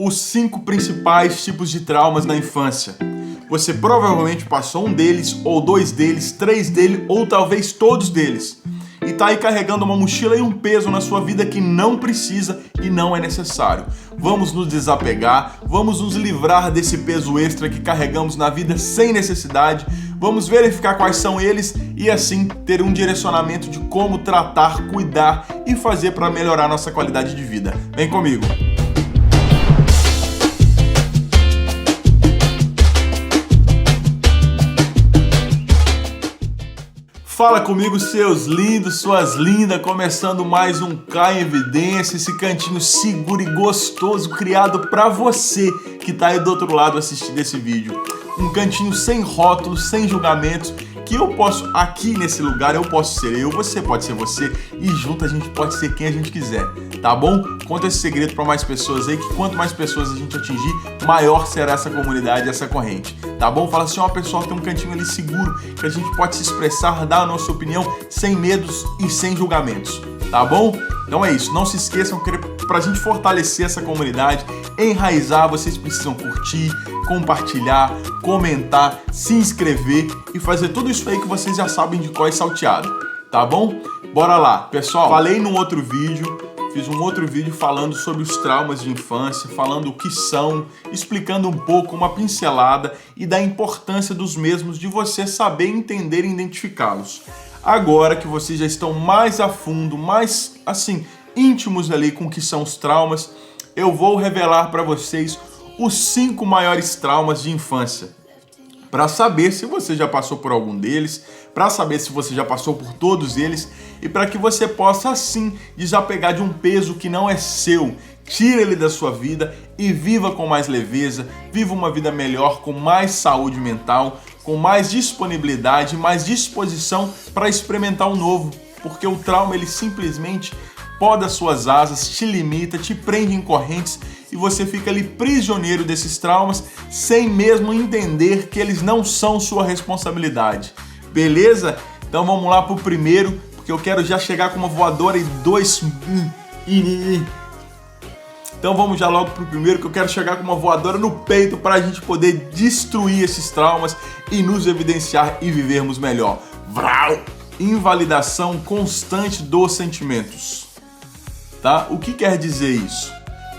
Os 5 principais tipos de traumas na infância. Você provavelmente passou um deles, ou 2 deles, 3 deles, ou talvez todos deles. E tá aí carregando uma mochila e um peso na sua vida que não precisa e não é necessário. Vamos nos desapegar, vamos nos livrar desse peso extra que carregamos na vida sem necessidade. Vamos verificar quais são eles e assim ter um direcionamento de como tratar, cuidar e fazer para melhorar nossa qualidade de vida. Vem comigo! Fala comigo, seus lindos, suas lindas, começando mais um Cai em Evidência, esse cantinho seguro e gostoso criado para você que tá aí do outro lado assistindo esse vídeo. Um cantinho sem rótulos, sem julgamentos, que eu posso, aqui nesse lugar, eu posso ser eu, você pode ser você e junto a gente pode ser quem a gente quiser, tá bom? Conta esse segredo para mais pessoas aí, que quanto mais pessoas a gente atingir, maior será essa comunidade, essa corrente, tá bom? Fala assim, ó, pessoal, tem um cantinho ali seguro, que a gente pode se expressar, dar a nossa opinião, sem medos e sem julgamentos, tá bom? Então é isso, não se esqueçam que pra gente fortalecer essa comunidade, enraizar, vocês precisam curtir, compartilhar, comentar, se inscrever e fazer tudo isso aí que vocês já sabem de cor e salteado, tá bom? Bora lá, pessoal, falei num outro vídeo, fiz um outro vídeo falando sobre os traumas de infância, falando o que são, explicando um pouco, uma pincelada e da importância dos mesmos, de você saber entender e identificá-los. Agora que vocês já estão mais a fundo, mais assim, íntimos ali com o que são os traumas, eu vou revelar para vocês os 5 maiores traumas de infância. Para saber se você já passou por algum deles, para saber se você já passou por todos eles e para que você possa assim desapegar de um peso que não é seu. Tire ele da sua vida e viva com mais leveza, viva uma vida melhor, com mais saúde mental, com mais disponibilidade, mais disposição para experimentar o novo, porque o trauma ele simplesmente poda as suas asas, te limita, te prende em correntes e você fica ali prisioneiro desses traumas sem mesmo entender que eles não são sua responsabilidade. Beleza? Então vamos lá pro primeiro, porque eu quero já chegar com uma voadora e 2... Então vamos já logo pro primeiro, que eu quero chegar com uma voadora no peito para a gente poder destruir esses traumas e nos evidenciar e vivermos melhor. Vrau! Invalidação constante dos sentimentos. Tá? O que quer dizer isso?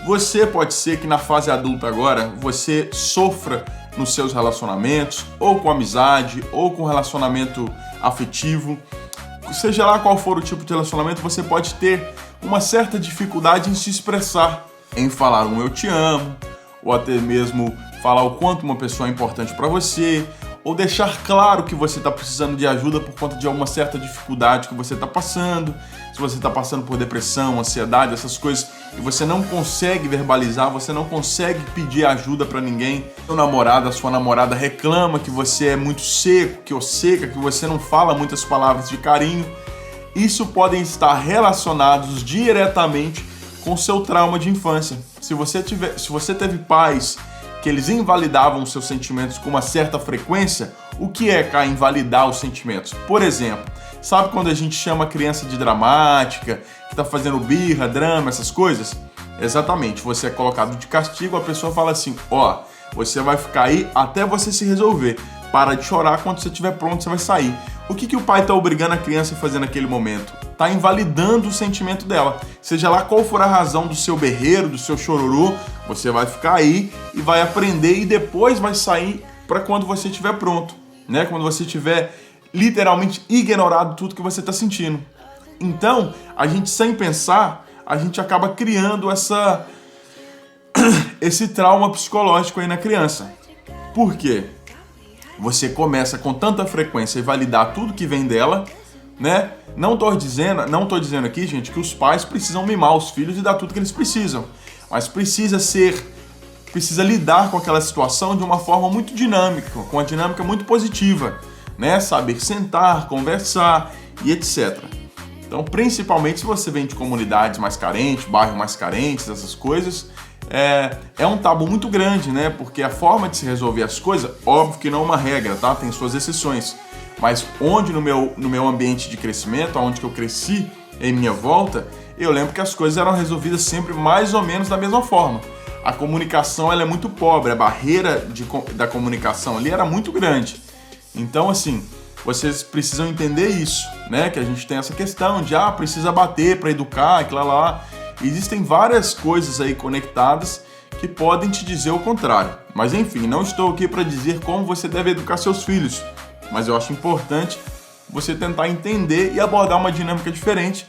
Você pode ser que na fase adulta agora você sofra nos seus relacionamentos, ou com amizade, ou com relacionamento afetivo. Seja lá qual for o tipo de relacionamento, você pode ter uma certa dificuldade em se expressar, em falar um eu te amo, ou até mesmo falar o quanto uma pessoa é importante para você, ou deixar claro que você está precisando de ajuda por conta de alguma certa dificuldade que você está passando, se você está passando por depressão, ansiedade, essas coisas, e você não consegue verbalizar, você não consegue pedir ajuda para ninguém. Seu namorado, a sua namorada reclama que você é muito seco, que ou seca, que você não fala muitas palavras de carinho. Isso podem estar relacionados diretamente com seu trauma de infância. Se você teve pais que eles invalidavam os seus sentimentos com uma certa frequência, o que é cá invalidar os sentimentos? Por exemplo, sabe quando a gente chama a criança de dramática, que tá fazendo birra, drama, essas coisas? Exatamente, você é colocado de castigo, a pessoa fala assim, ó, você vai ficar aí até você se resolver. Para de chorar, quando você estiver pronto, você vai sair. O que o pai está obrigando a criança a fazer naquele momento? Está invalidando o sentimento dela. Seja lá qual for a razão do seu berreiro, do seu chororô, você vai ficar aí e vai aprender e depois vai sair para quando você estiver pronto, né? Quando você tiver literalmente ignorado tudo que você está sentindo. Então, a gente sem pensar, a gente acaba criando esse trauma psicológico aí na criança. Por quê? Você começa com tanta frequência a validar tudo que vem dela, né? Não tô dizendo aqui, gente, que os pais precisam mimar os filhos e dar tudo que eles precisam, mas precisa lidar com aquela situação de uma forma muito dinâmica, com uma dinâmica muito positiva, né? Saber sentar, conversar e etc. Então, principalmente se você vem de comunidades mais carentes, bairros mais carentes, essas coisas, é um tabu muito grande, né? Porque a forma de se resolver as coisas, óbvio que não é uma regra, tá? Tem suas exceções. Mas onde no meu ambiente de crescimento, onde que eu cresci, em minha volta, eu lembro que as coisas eram resolvidas sempre mais ou menos da mesma forma. a comunicação ela é muito pobre, a barreira da comunicação ali era muito grande. Então, assim, vocês precisam entender isso, né? Que a gente tem essa questão de, precisa bater para educar, aquilo lá. Existem várias coisas aí conectadas que podem te dizer o contrário. Mas, enfim, não estou aqui para dizer como você deve educar seus filhos, mas eu acho importante você tentar entender e abordar uma dinâmica diferente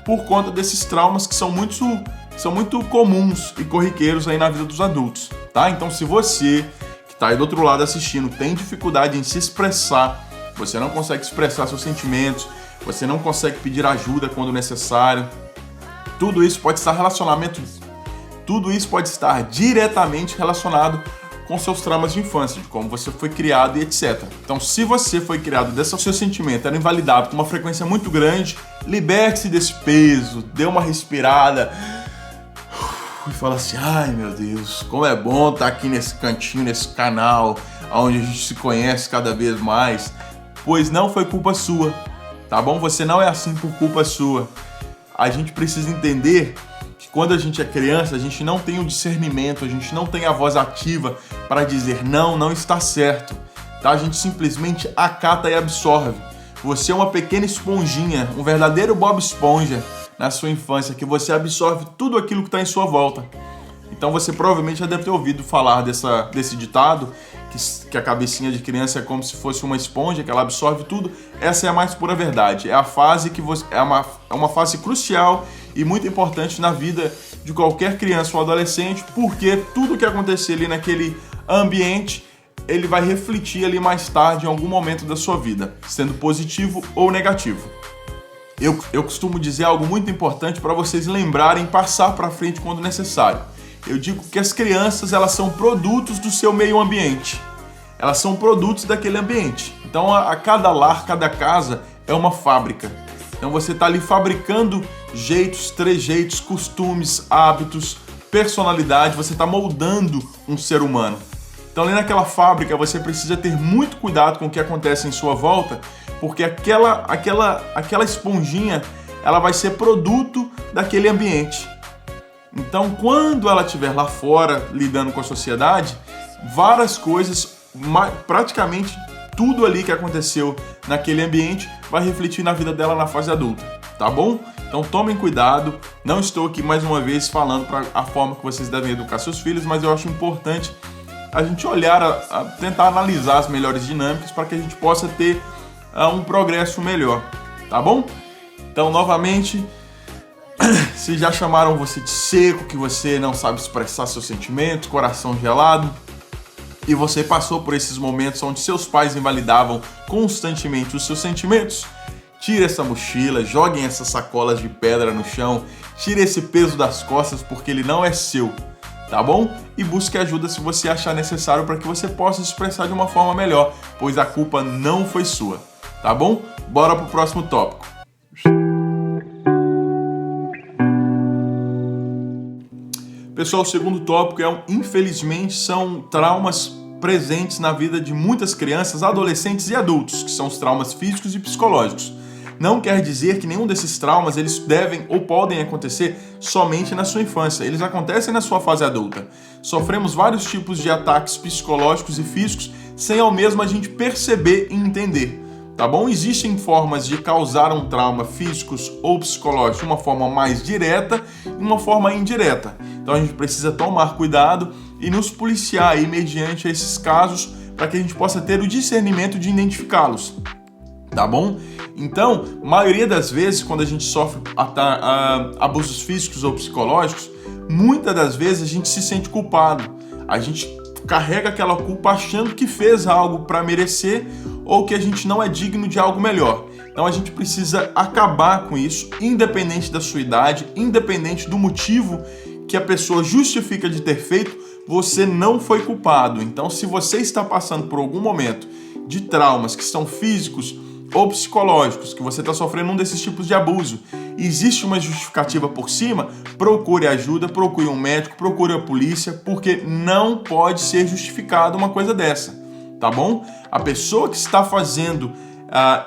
por conta desses traumas que são muito comuns e corriqueiros aí na vida dos adultos, tá? Então, se você que está aí do outro lado assistindo tem dificuldade em se expressar, você não consegue expressar seus sentimentos, você não consegue pedir ajuda quando necessário, tudo isso pode estar diretamente relacionado com seus traumas de infância, de como você foi criado e etc. Então, se você foi criado seu sentimento era invalidado com uma frequência muito grande, liberte-se desse peso, dê uma respirada e fala assim, ai meu Deus, como é bom estar aqui nesse cantinho, nesse canal, onde a gente se conhece cada vez mais, pois não foi culpa sua, tá bom? Você não é assim por culpa sua. A gente precisa entender que quando a gente é criança, a gente não tem o discernimento, a gente não tem a voz ativa para dizer não está certo, tá? A gente simplesmente acata e absorve. Você é uma pequena esponjinha, um verdadeiro Bob Esponja na sua infância, que você absorve tudo aquilo que está em sua volta. Então você provavelmente já deve ter ouvido falar desse ditado, que a cabecinha de criança é como se fosse uma esponja, que ela absorve tudo. Essa é a mais pura verdade. É a fase é uma fase crucial e muito importante na vida de qualquer criança ou adolescente, porque tudo que acontecer ali naquele ambiente, ele vai refletir ali mais tarde em algum momento da sua vida, sendo positivo ou negativo. Eu costumo dizer algo muito importante para vocês lembrarem, passar para frente quando necessário. Eu digo que as crianças, elas são produtos do seu meio ambiente. Elas são produtos daquele ambiente. Então, a cada lar, cada casa é uma fábrica. Então, você está ali fabricando jeitos, trejeitos, costumes, hábitos, personalidade. Você está moldando um ser humano. Então, ali naquela fábrica, você precisa ter muito cuidado com o que acontece em sua volta, porque aquela esponjinha, ela vai ser produto daquele ambiente. Então, quando ela estiver lá fora, lidando com a sociedade, várias coisas, praticamente tudo ali que aconteceu naquele ambiente vai refletir na vida dela na fase adulta, tá bom? Então, tomem cuidado. Não estou aqui mais uma vez falando para a forma que vocês devem educar seus filhos, mas eu acho importante a gente olhar, tentar analisar as melhores dinâmicas para que a gente possa ter um progresso melhor, tá bom? Então, novamente, se já chamaram você de seco, que você não sabe expressar seus sentimentos, coração gelado, e você passou por esses momentos onde seus pais invalidavam constantemente os seus sentimentos, tire essa mochila, joguem essas sacolas de pedra no chão, tire esse peso das costas porque ele não é seu, tá bom? E busque ajuda se você achar necessário para que você possa se expressar de uma forma melhor, pois a culpa não foi sua, tá bom? Bora pro próximo tópico. Pessoal, o segundo tópico infelizmente, são traumas presentes na vida de muitas crianças, adolescentes e adultos, que são os traumas físicos e psicológicos. Não quer dizer que nenhum desses traumas eles devem ou podem acontecer somente na sua infância. Eles acontecem na sua fase adulta. Sofremos vários tipos de ataques psicológicos e físicos sem ao mesmo a gente perceber e entender. Tá bom? Existem formas de causar um trauma físicos ou psicológicos de uma forma mais direta e uma forma indireta. Então a gente precisa tomar cuidado e nos policiar aí mediante esses casos para que a gente possa ter o discernimento de identificá-los. Tá bom? Então, maioria das vezes, quando a gente sofre abusos físicos ou psicológicos, muitas das vezes a gente se sente culpado. A gente carrega aquela culpa achando que fez algo para merecer ou que a gente não é digno de algo melhor. Então a gente precisa acabar com isso, independente da sua idade, independente do motivo que a pessoa justifica de ter feito, você não foi culpado. Então, se você está passando por algum momento de traumas que são físicos ou psicológicos, que você está sofrendo um desses tipos de abuso, existe uma justificativa por cima, procure ajuda, procure um médico, procure a polícia, porque não pode ser justificado uma coisa dessa, tá bom? A pessoa que está fazendo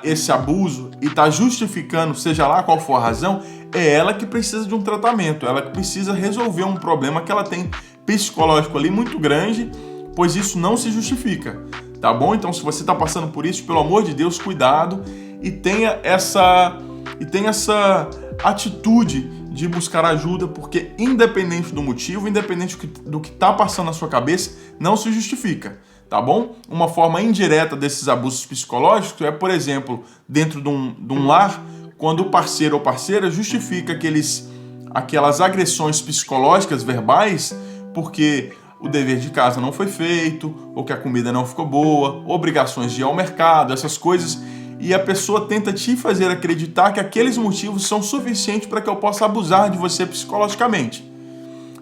esse abuso e está justificando, seja lá qual for a razão, é ela que precisa de um tratamento, ela que precisa resolver um problema que ela tem psicológico ali muito grande, pois isso não se justifica, tá bom? Então, se você está passando por isso, pelo amor de Deus, cuidado e tenha essa atitude de buscar ajuda, porque independente do motivo, independente do que está passando na sua cabeça, não se justifica, tá bom? Uma forma indireta desses abusos psicológicos é, por exemplo, dentro de um lar, quando o parceiro ou parceira justifica aquelas agressões psicológicas verbais, porque o dever de casa não foi feito, ou que a comida não ficou boa, obrigações de ir ao mercado, essas coisas, e a pessoa tenta te fazer acreditar que aqueles motivos são suficientes para que eu possa abusar de você psicologicamente.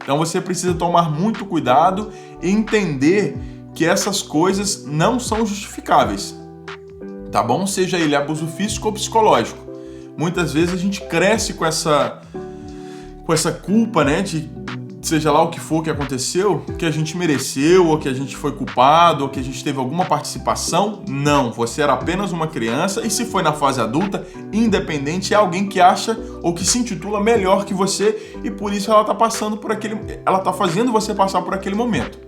Então você precisa tomar muito cuidado e entender que essas coisas não são justificáveis, tá bom? Seja ele abuso físico ou psicológico. Muitas vezes a gente cresce com essa culpa, né, de seja lá o que for que aconteceu, que a gente mereceu, ou que a gente foi culpado, ou que a gente teve alguma participação. Não, você era apenas uma criança, e se foi na fase adulta, independente, é alguém que acha ou que se intitula melhor que você, e por isso ela tá fazendo você passar por aquele momento,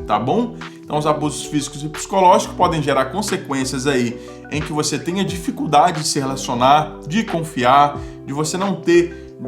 tá bom? Então os abusos físicos e psicológicos podem gerar consequências aí em que você tenha dificuldade de se relacionar, de confiar, de você não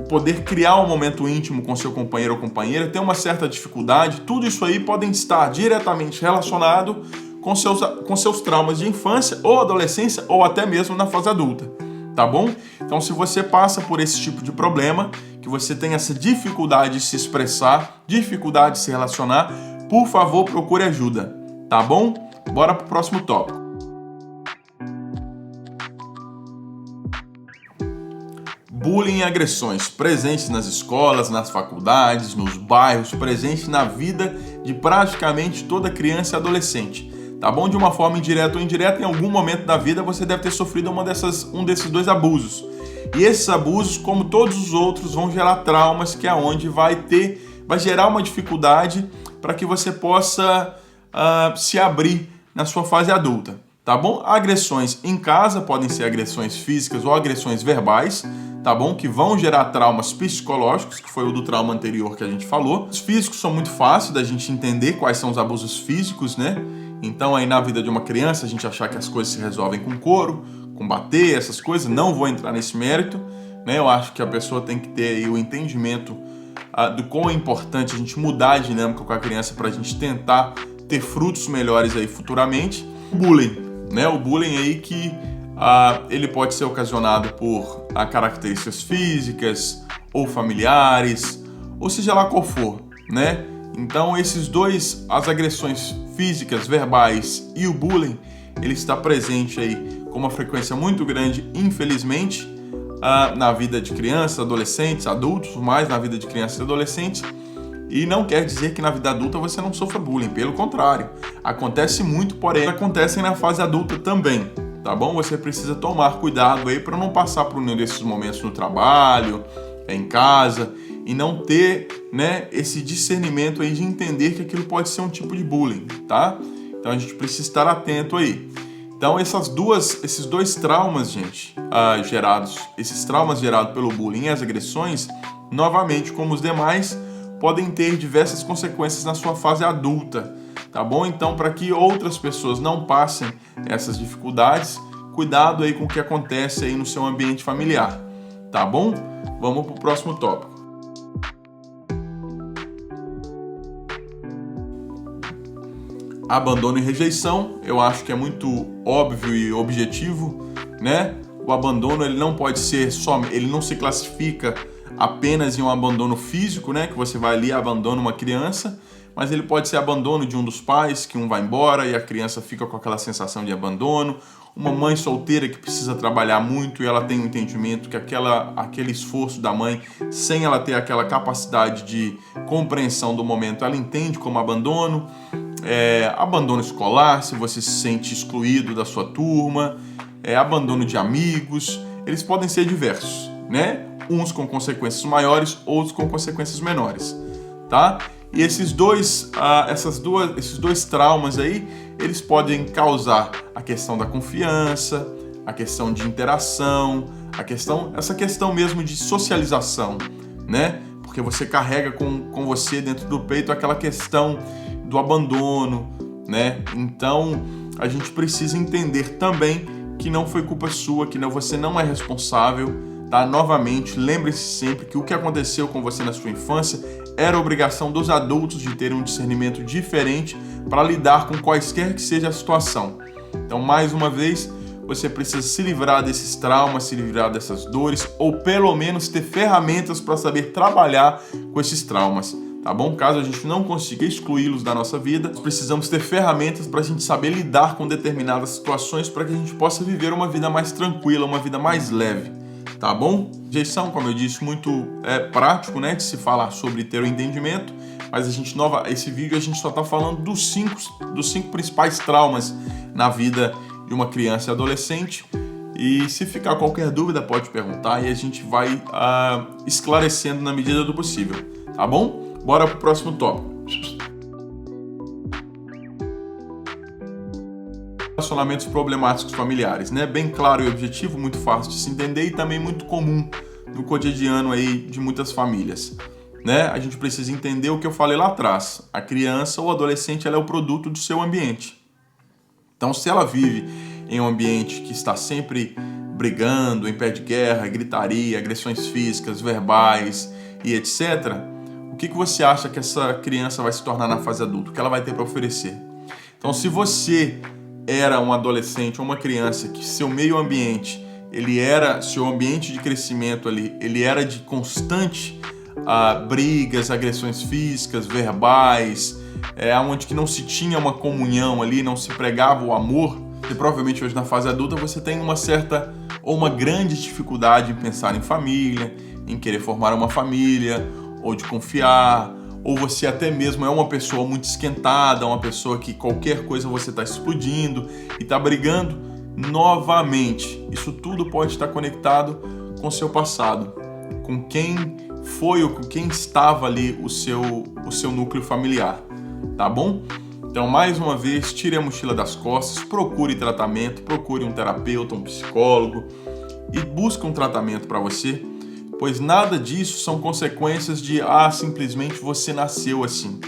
poder criar um momento íntimo com seu companheiro ou companheira, ter uma certa dificuldade. Tudo isso aí podem estar diretamente relacionado com seus traumas de infância ou adolescência, ou até mesmo na fase adulta, tá bom? Então, se você passa por esse tipo de problema, que você tem essa dificuldade de se expressar, dificuldade de se relacionar, por favor, procure ajuda, tá bom? Bora pro próximo tópico. Bullying e agressões presentes nas escolas, nas faculdades, nos bairros, presentes na vida de praticamente toda criança e adolescente, tá bom? De uma forma indireta ou indireta, em algum momento da vida você deve ter sofrido um desses dois abusos. E esses abusos, como todos os outros, vão gerar traumas, que é onde vai gerar uma dificuldade para que você possa se abrir na sua fase adulta, tá bom? Agressões em casa podem ser agressões físicas ou agressões verbais, tá bom? Que vão gerar traumas psicológicos, que foi o do trauma anterior que a gente falou. Os físicos são muito fáceis da gente entender quais são os abusos físicos, né? Então aí na vida de uma criança a gente achar que as coisas se resolvem com couro, com bater, essas coisas, não vou entrar nesse mérito, né? Eu acho que a pessoa tem que ter aí o entendimento do quão é importante a gente mudar a dinâmica com a criança para a gente tentar ter frutos melhores aí futuramente. O bullying, né? O bullying aí que ele pode ser ocasionado por características físicas ou familiares, ou seja lá qual for, né? Então as agressões físicas, verbais e o bullying, ele está presente aí com uma frequência muito grande, infelizmente, na vida de crianças, adolescentes, adultos, mais na vida de crianças e adolescentes. E não quer dizer que na vida adulta você não sofra bullying, pelo contrário, acontece muito, porém acontecem na fase adulta também, tá bom? Você precisa tomar cuidado aí para não passar por nenhum desses momentos no trabalho, em casa, e não ter, né, esse discernimento aí de entender que aquilo pode ser um tipo de bullying, tá? Então a gente precisa estar atento aí. Então esses dois traumas, gente, esses traumas gerados pelo bullying e as agressões, novamente, como os demais, podem ter diversas consequências na sua fase adulta, tá bom? Então, para que outras pessoas não passem essas dificuldades, cuidado aí com o que acontece aí no seu ambiente familiar, tá bom? Vamos para o próximo tópico. Abandono e rejeição, eu acho que é muito óbvio e objetivo, né? O abandono, ele não pode ser ele não se classifica apenas em um abandono físico, né? Que você vai ali e abandona uma criança, mas ele pode ser abandono de um dos pais, que um vai embora e a criança fica com aquela sensação de abandono. Uma mãe solteira que precisa trabalhar muito e ela tem um entendimento que aquele esforço da mãe, sem ela ter aquela capacidade de compreensão do momento, ela entende como abandono. Abandono escolar, se você se sente excluído da sua turma, abandono de amigos, eles podem ser diversos, né? Uns com consequências maiores, outros com consequências menores, tá? E esses dois traumas aí, eles podem causar a questão da confiança, a questão de interação, essa questão mesmo de socialização, né? porque você carrega com você dentro do peito aquela questão do abandono, né? Então, a gente precisa entender também que não foi culpa sua, que você não é responsável, tá? Novamente, lembre-se sempre que o que aconteceu com você na sua infância era obrigação dos adultos de terem um discernimento diferente para lidar com quaisquer que seja a situação. Então, mais uma vez, você precisa se livrar desses traumas, se livrar dessas dores, ou pelo menos ter ferramentas para saber trabalhar com esses traumas, tá bom? Caso a gente não consiga excluí-los da nossa vida, precisamos ter ferramentas para a gente saber lidar com determinadas situações para que a gente possa viver uma vida mais tranquila, uma vida mais leve, tá bom? Rejeição, como eu disse, muito prático, né, de se falar sobre ter o entendimento, mas esse vídeo a gente só está falando dos cinco principais traumas na vida de uma criança e adolescente. E se ficar qualquer dúvida, pode perguntar e a gente vai esclarecendo na medida do possível, tá bom? Bora pro próximo tópico. Relacionamentos problemáticos familiares, né? Bem claro e objetivo, muito fácil de se entender e também muito comum no cotidiano aí de muitas famílias, né? A gente precisa entender o que eu falei lá atrás. A criança ou adolescente, ela é o produto do seu ambiente. Então, se ela vive em um ambiente que está sempre brigando, em pé de guerra, gritaria, agressões físicas, verbais e etc., o que você acha que essa criança vai se tornar na fase adulta? O que ela vai ter para oferecer? Então, se você era um adolescente ou uma criança que seu meio ambiente, seu ambiente de crescimento ali, ele era de constante brigas, agressões físicas, verbais, onde que não se tinha uma comunhão ali, não se pregava o amor, e provavelmente hoje na fase adulta você tem uma certa ou uma grande dificuldade em pensar em família, em querer formar uma família, ou de confiar, ou você até mesmo é uma pessoa muito esquentada, uma pessoa que qualquer coisa você está explodindo e está brigando novamente. Isso tudo pode estar conectado com o seu passado, com quem foi ou com quem estava ali o seu núcleo familiar, tá bom? Então, mais uma vez, tire a mochila das costas, procure tratamento, procure um terapeuta, um psicólogo e busque um tratamento para você, pois nada disso são consequências de simplesmente você nasceu assim.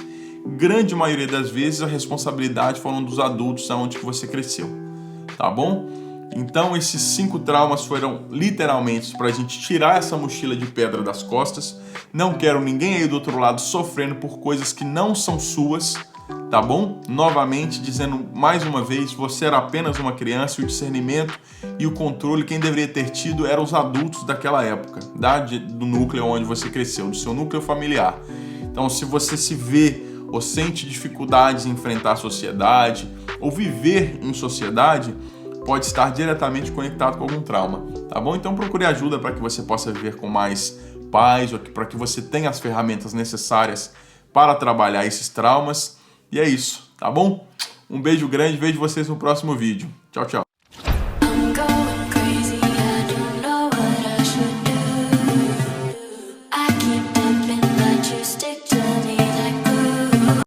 Grande maioria das vezes a responsabilidade foram dos adultos aonde que você cresceu, tá bom? Então esses 5 traumas foram literalmente para a gente tirar essa mochila de pedra das costas. Não quero ninguém aí do outro lado sofrendo por coisas que não são suas, tá bom? Novamente, dizendo mais uma vez, você era apenas uma criança e o discernimento e o controle, quem deveria ter tido eram os adultos daquela época, do núcleo onde você cresceu, do seu núcleo familiar. Então, se você se vê ou sente dificuldades em enfrentar a sociedade ou viver em sociedade, pode estar diretamente conectado com algum trauma, tá bom? Então procure ajuda para que você possa viver com mais paz, ou para que você tenha as ferramentas necessárias para trabalhar esses traumas. E é isso, tá bom? Um beijo grande, vejo vocês no próximo vídeo. Tchau, tchau.